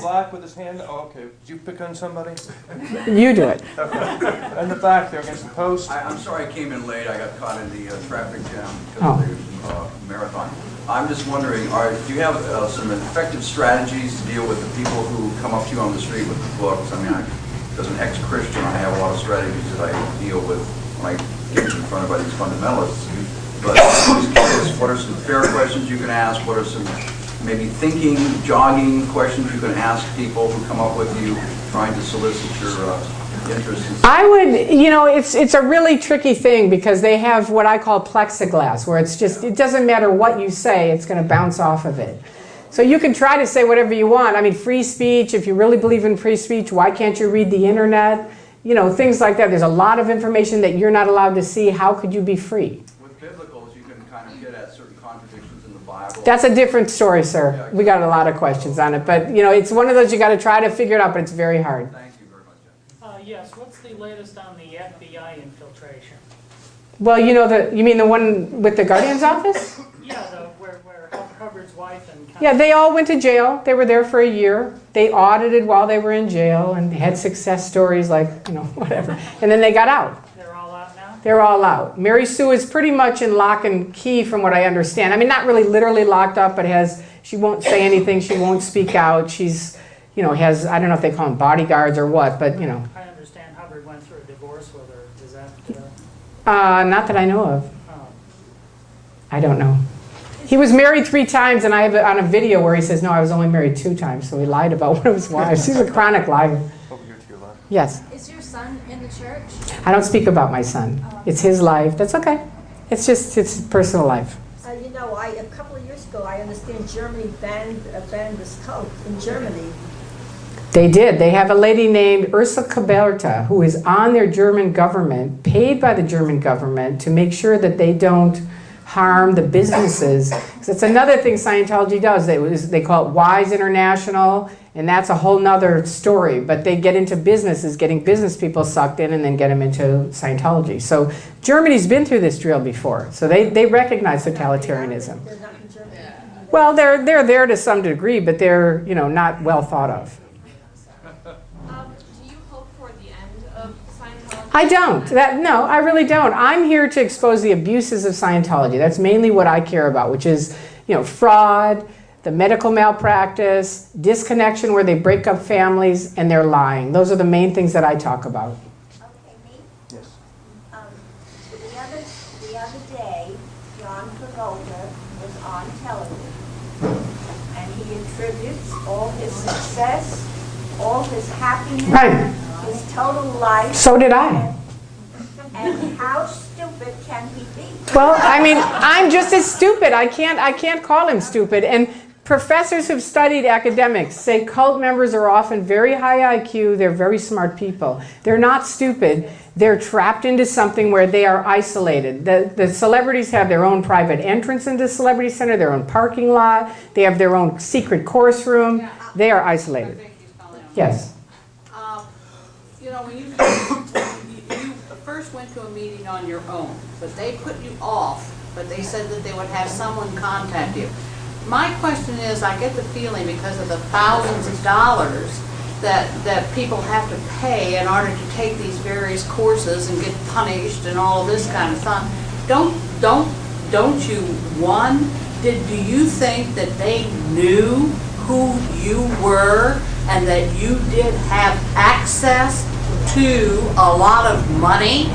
black with his hand. Oh, okay. Did you pick on somebody? You do it. Okay. In the back there against the post. I'm sorry I came in late. I got caught in the traffic jam because of the marathon. I'm just wondering, do you have some effective strategies to deal with the people who come up to you on the street with the books? I mean, as an ex-Christian, I have a lot of strategies that I deal with when I get in front of these fundamentalists. But I'm just curious, what are some fair questions you can ask? What are some maybe thinking, jogging questions you can ask people who come up with you trying to solicit your interest? I would, you know, it's a really tricky thing because they have what I call plexiglass, where it's just, it doesn't matter what you say, it's going to bounce off of it. So you can try to say whatever you want. I mean, free speech, if you really believe in free speech, why can't you read the internet? You know, things like that. There's a lot of information that you're not allowed to see. How could you be free? With biblicals, you can kind of get at certain contradictions in the Bible. That's a different story, sir. Yeah, exactly. We got a lot of questions on it. But, you know, it's one of those you got to try to figure it out, but it's very hard. Thank you very much. Yes, what's the latest on the FBI infiltration? Well, you know, you mean the one with the Guardian's office? Yeah, where Hubbard's wife and... Yeah, they all went to jail. They were there for a year. They audited while they were in jail and had success stories like, you know, whatever. And then they got out. They're all out now? They're all out. Mary Sue is pretty much in lock and key from what I understand. I mean, not really literally locked up, but she won't say anything. She won't speak out. She's, you know, has, I don't know if they call them bodyguards or what, but, you know. I understand Hubbard went through a divorce with her. Is that... Not that I know of. Oh. I don't know. He was married 3 times, and I have it on a video where he says, no, I was only married 2 times, so he lied about one of his wives. He's a chronic liar. Over here to your left. Yes. Is your son in the church? I don't speak about my son. It's his life. That's okay. It's just his personal life. You know, a couple of years ago, I understand Germany banned this cult in Germany. They did. They have a lady named Ursula Kaberta who is on their German government, paid by the German government to make sure that they don't harm the businesses. It's another thing Scientology does. They call it Wise International, and that's a whole nother story. But they get into businesses, getting business people sucked in and then get them into Scientology. So Germany's been through this drill before. So they recognize totalitarianism. They're not in Germany. Well, they're there to some degree, but they're, you know, not well thought of. Do you hope for the end of Scientology? I don't. No, I really don't. I'm here to expose the abuses of Scientology. That's mainly what I care about, which is, you know, fraud, the medical malpractice, disconnection where they break up families, and they're lying. Those are the main things that I talk about. Okay, me? Yes. The other day, John Travolta was on television, and he attributes all his success, all his happiness, Right. his total life. So did I. And how stupid can he be? Well, I mean, I'm just as stupid. I can't call him stupid. And professors who've studied academics say cult members are often very high IQ. They're very smart people. They're not stupid. They're trapped into something where they are isolated. The celebrities have their own private entrance into the Celebrity Center, their own parking lot. They have their own secret course room. They are isolated. Yes. You know, when you first went to a meeting on your own, but they put you off, but they said that they would have someone contact you. My question is, I get the feeling because of the thousands of dollars that people have to pay in order to take these various courses and get punished and all this kind of stuff. Don't you, do you think that they knew who you were and that you did have access to a lot of money?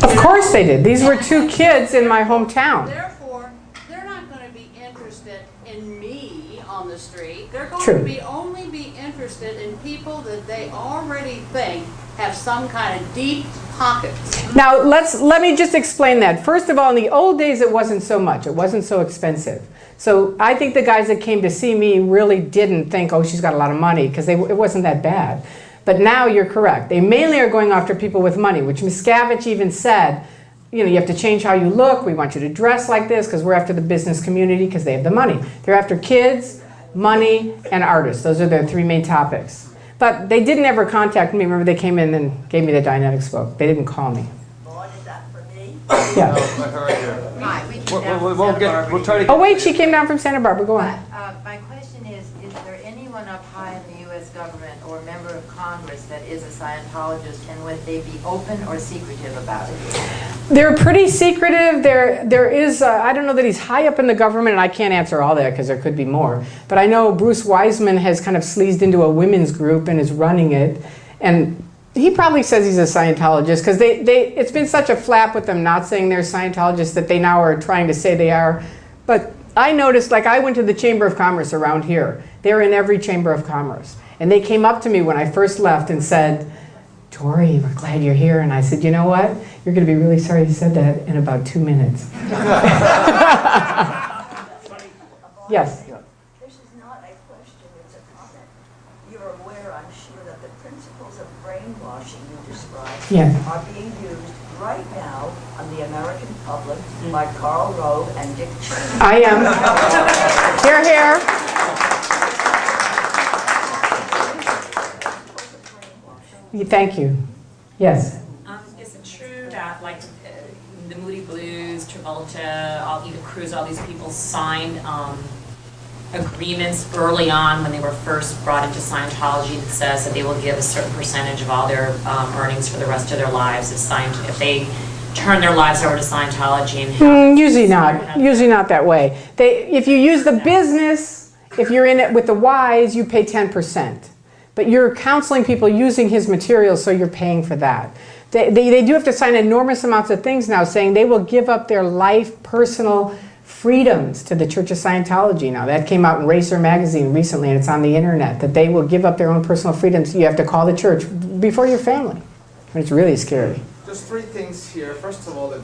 Of course they did. These were 2 kids in my hometown. Therefore, they're not going to be interested in me on the street. They're going True. to only be interested in people that they already think have some kind of deep pockets. Now, let me just explain that. First of all, in the old days, it wasn't so much. It wasn't so expensive. So I think the guys that came to see me really didn't think, oh, she's got a lot of money, because it wasn't that bad. But now you're correct. They mainly are going after people with money, which Miscavige even said, you know, you have to change how you look. We want you to dress like this because we're after the business community because they have the money. They're after kids, money, and artists. Those are their 3 main topics. But they didn't ever contact me. Remember, they came in and gave me the Dianetics book. They didn't call me. Lord, is that for me? Yeah. I heard you. Hi, we came down from We'll Santa Barbara. try to get... Oh, wait, she came down from Santa Barbara. Go on. My question is there anyone someone up high in the U.S. government or a member of Congress that is a Scientologist, and would they be open or secretive about it? They're pretty secretive. There is, I don't know that he's high up in the government, and I can't answer all that because there could be more. But I know Bruce Wiseman has kind of sleazed into a women's group and is running it. And he probably says he's a Scientologist because it's been such a flap with them not saying they're Scientologists that they now are trying to say they are. But I noticed, like I went to the Chamber of Commerce around here. They're in every Chamber of Commerce. And they came up to me when I first left and said, Tory, we're glad you're here. And I said, you know what? You're going to be really sorry you said that in about 2 minutes. Yes? This is not a question, it's a comment. You're aware, I'm sure, that the principles of brainwashing you described Yeah. are being used right now on the American public by Karl Rove and Dick Cheney. I am. Here, here. Thank you. Yes. Is it true that, like, the Moody Blues, Travolta, Ida Cruz, all these people signed agreements early on when they were first brought into Scientology that says that they will give a certain percentage of all their earnings for the rest of their lives if they turn their lives over to Scientology and have Usually not. Usually not that way. If you use the business, if you're in it with the Y's, you pay 10%. But you're counseling people using his materials, so you're paying for that. They do have to sign enormous amounts of things now saying they will give up their life, personal freedoms to the Church of Scientology now. That came out in Racer magazine recently, and it's on the internet, that they will give up their own personal freedoms. You have to call the church before your family. And it's really scary. There's three things here. First of all, if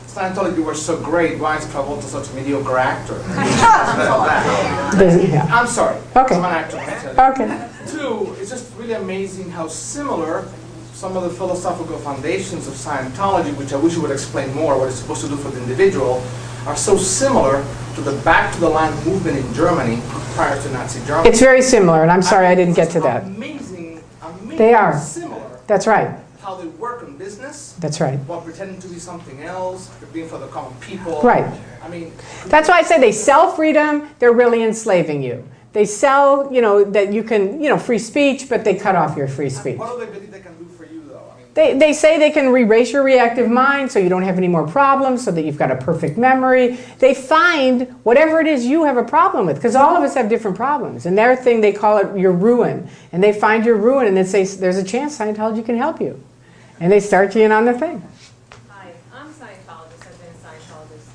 Scientology were so great, why is Travolta such a mediocre actor? I'm sorry. Okay. I'm an actor. Okay. Two, it's just really amazing how similar some of the philosophical foundations of Scientology, which I wish you would explain more what it's supposed to do for the individual, are so similar to the Back to the Land movement in Germany prior to Nazi Germany. It's very similar, and I'm sorry I didn't get to that. Amazing, They are. similar. That's right. How they work in business. That's right. While pretending to be something else, being for the common people. Right. I mean, that's why I say they sell freedom, they're really enslaving you. They sell, that you can, free speech, but they cut off your free speech. What do they believe they can do for you, though? I mean, They say they can erase your reactive mind so you don't have any more problems, so that you've got a perfect memory. They find whatever it is you have a problem with, because all of us have different problems. And their thing, they call it your ruin. And they find your ruin and they say, there's a chance Scientology can help you. And they start you in on the thing. Hi, I'm a Scientologist. I've been a Scientologist.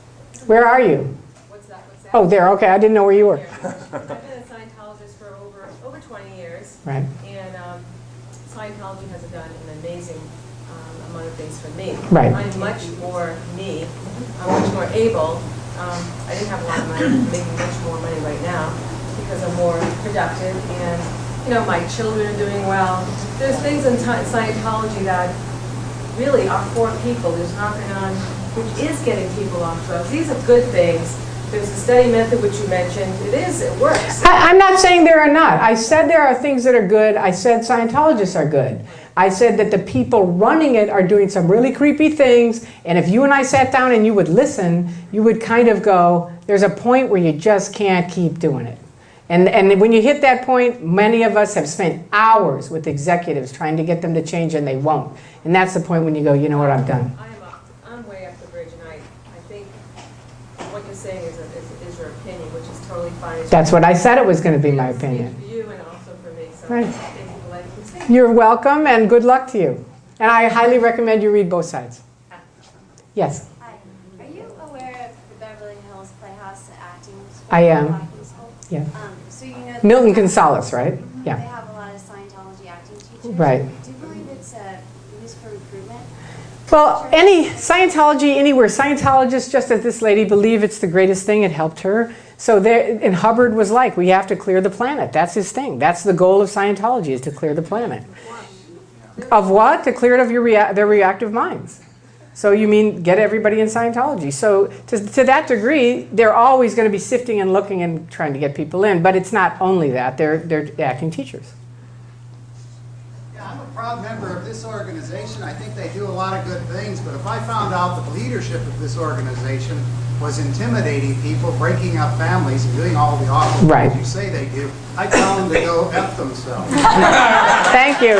Where are you? What's that? Oh, there. Okay, I didn't know where you were. I've been a Scientologist for over 20 years. Right. And Scientology has done an amazing amount of things for me. Right. I'm much more me. I'm much more able. I didn't have a lot of money. I'm making much more money right now because I'm more productive, and my children are doing well. There's things in Scientology that really are for people. There's Knock-On, which is getting people off drugs. These are good things. There's a study method, which you mentioned. It works. I'm not saying there are not. I said there are things that are good. I said Scientologists are good. I said that the people running it are doing some really creepy things, and if you and I sat down and you would listen, you would kind of go, there's a point where you just can't keep doing it. And when you hit that point, many of us have spent hours with executives trying to get them to change, and they won't. And that's the point when you go, you know what, I'm done. I'm way up the bridge, and I think what you're saying is your opinion, which is totally fine. That's what I said it was going to be, my opinion. For you and also for me. So Right. thank you for letting me say. You're welcome, and good luck to you. And I highly recommend you read both sides. Yes? Hi. Are you aware of the Beverly Hills Playhouse acting school? I am. Acting school? Yeah. So you know Milton Gonzalez, right? They Yeah. have a lot of Scientology acting teachers. Right. Do you believe it's used for recruitment? Well, any Scientology, anywhere, Scientologists, just as this lady, believe it's the greatest thing. It helped her. So there, and Hubbard was like, we have to clear the planet. That's his thing. That's the goal of Scientology, is to clear the planet. Of what? To clear it of their reactive minds. So you mean get everybody in Scientology. So to that degree, they're always going to be sifting and looking and trying to get people in. But it's not only that. They're acting teachers. I'm a proud member of this organization. I think they do a lot of good things, but if I found out that the leadership of this organization was intimidating people, breaking up families, and doing all the awful Right. things you say they do, I'd tell them to go F themselves. Thank you.